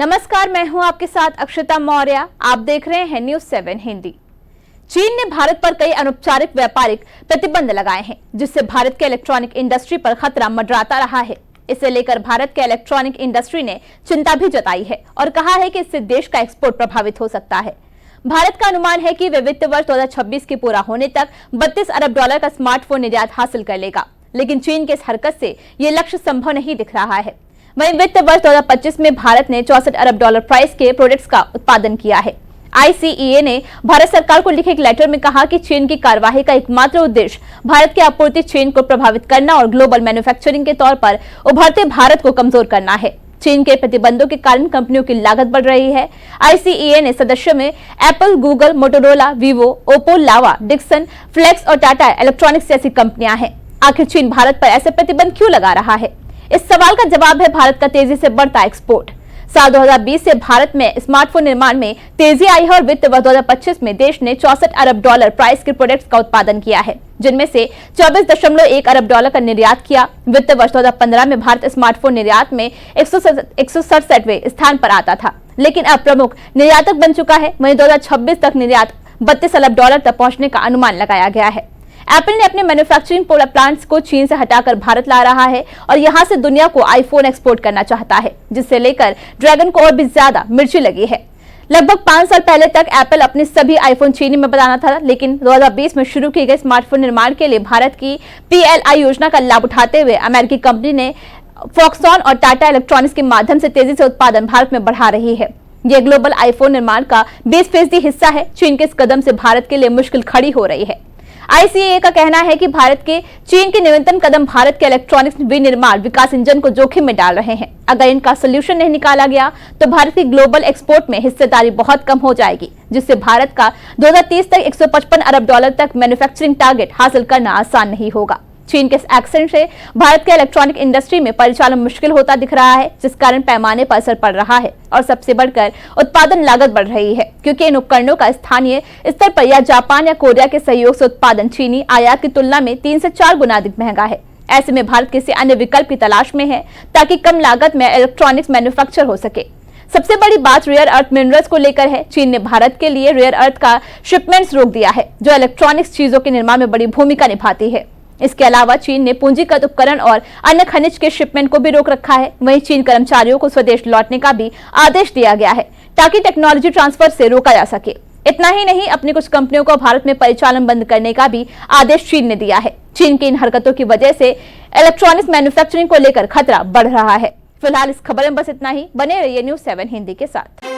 नमस्कार, मैं हूं आपके साथ अक्षता मौर्य। आप देख रहे हैं न्यूज़ 7 हिंदी। चीन ने भारत पर कई अनौपचारिक व्यापारिक प्रतिबंध लगाए हैं, जिससे भारत के इलेक्ट्रॉनिक इंडस्ट्री पर खतरा मंडराता रहा है। इसे लेकर भारत के इलेक्ट्रॉनिक इंडस्ट्री ने चिंता भी जताई है और कहा है कि इससे देश का एक्सपोर्ट प्रभावित हो सकता है। भारत का अनुमान है कि वे वित्त वर्ष 2026 के पूरा होने तक 32 अरब डॉलर का स्मार्टफोन निर्यात हासिल कर लेगा, लेकिन चीन के इस हरकत से ये लक्ष्य संभव नहीं दिख रहा है। वहीं वित्त वर्ष 2025 में भारत ने 64 अरब डॉलर प्राइस के प्रोडक्ट्स का उत्पादन किया है। ICEA ने भारत सरकार को लिखे एक लेटर में कहा कि चीन की कार्यवाही का एकमात्र उद्देश्य भारत के आपूर्ति चेन को प्रभावित करना और ग्लोबल मैन्युफैक्चरिंग के तौर पर उभरते भारत को कमजोर करना है। चीन के प्रतिबंधों के कारण कंपनियों की लागत बढ़ रही है। ICEA ने सदस्यों में Apple, Google, Motorola, Vivo, Oppo, Lava, Dixon, Flex और टाटा इलेक्ट्रॉनिक्स जैसी कंपनियां हैं। आखिर चीन भारत पर ऐसे प्रतिबंध क्यों लगा रहा है? इस सवाल का जवाब है भारत का तेजी से बढ़ता एक्सपोर्ट। साल 2020 से भारत में स्मार्टफोन निर्माण में तेजी आई है और वित्त वर्ष 2025 में देश ने 64 अरब डॉलर प्राइस के प्रोडक्ट्स का उत्पादन किया है, जिनमें से 24.1 अरब डॉलर का निर्यात किया। वित्त वर्ष 2015 में भारत स्मार्टफोन निर्यात में 167वें स्थान पर आता था, लेकिन अब प्रमुख निर्यातक बन चुका है। वहीं 2026 तक निर्यात 32 अरब डॉलर तक पहुंचने का अनुमान लगाया गया है। एप्पल ने अपने मैन्युफैक्चरिंग प्लांट्स को चीन से हटाकर भारत ला रहा है और यहां से दुनिया को आईफोन एक्सपोर्ट करना चाहता है, जिससे लेकर ड्रैगन को और भी ज्यादा मिर्ची लगी है। लगभग 5 साल पहले तक एप्पल अपने सभी आईफोन चीनी में बनाना था, लेकिन 2020 में शुरू की गई स्मार्टफोन निर्माण के लिए भारत की PLI योजना का लाभ उठाते हुए अमेरिकी कंपनी ने फॉक्सकॉन और टाटा इलेक्ट्रॉनिक्स के माध्यम से तेजी से उत्पादन भारत में बढ़ा रही है। यह ग्लोबल आईफोन निर्माण का 20% हिस्सा है। चीन के इस कदम से भारत के लिए मुश्किल खड़ी हो रही है। ICEA का कहना है कि भारत के चीन के निरंतर कदम भारत के इलेक्ट्रॉनिक्स विनिर्माण विकास इंजन को जोखिम में डाल रहे हैं। अगर इनका सोल्यूशन नहीं निकाला गया तो भारत की ग्लोबल एक्सपोर्ट में हिस्सेदारी बहुत कम हो जाएगी, जिससे भारत का 2030 तक 155 अरब डॉलर तक मैन्युफैक्चरिंग टारगेट हासिल करना आसान नहीं होगा। चीन के एक्शन से भारत के इलेक्ट्रॉनिक इंडस्ट्री में परिचालन मुश्किल होता दिख रहा है, जिस कारण पैमाने पर असर पड़ रहा है और सबसे बढ़कर उत्पादन लागत बढ़ रही है, क्योंकि इन उपकरणों का स्थानीय स्तर पर या जापान या कोरिया के सहयोग से उत्पादन चीनी आयात की तुलना में 3 से 4 गुना अधिक महंगा है। ऐसे में भारत किसी अन्य विकल्प की तलाश में है ताकि कम लागत में इलेक्ट्रॉनिक्स मैन्युफैक्चर हो सके। सबसे बड़ी बात रेयर अर्थ मिनरल्स को लेकर है। चीन ने भारत के लिए रेयर अर्थ का शिपमेंट्स रोक दिया है, जो इलेक्ट्रॉनिक्स चीजों के निर्माण में बड़ी भूमिका निभाती है। इसके अलावा चीन ने पूंजीगत उपकरण और अन्य खनिज के शिपमेंट को भी रोक रखा है। वहीं चीन कर्मचारियों को स्वदेश लौटने का भी आदेश दिया गया है, ताकि टेक्नोलॉजी ट्रांसफर से रोका जा सके। इतना ही नहीं, अपनी कुछ कंपनियों को भारत में परिचालन बंद करने का भी आदेश चीन ने दिया है। चीन की इन हरकतों की वजह से इलेक्ट्रॉनिक्स मैन्युफैक्चरिंग को लेकर खतरा बढ़ रहा है। फिलहाल इस खबर में बस इतना ही। बने रहिए न्यूज़ 7 हिंदी के साथ।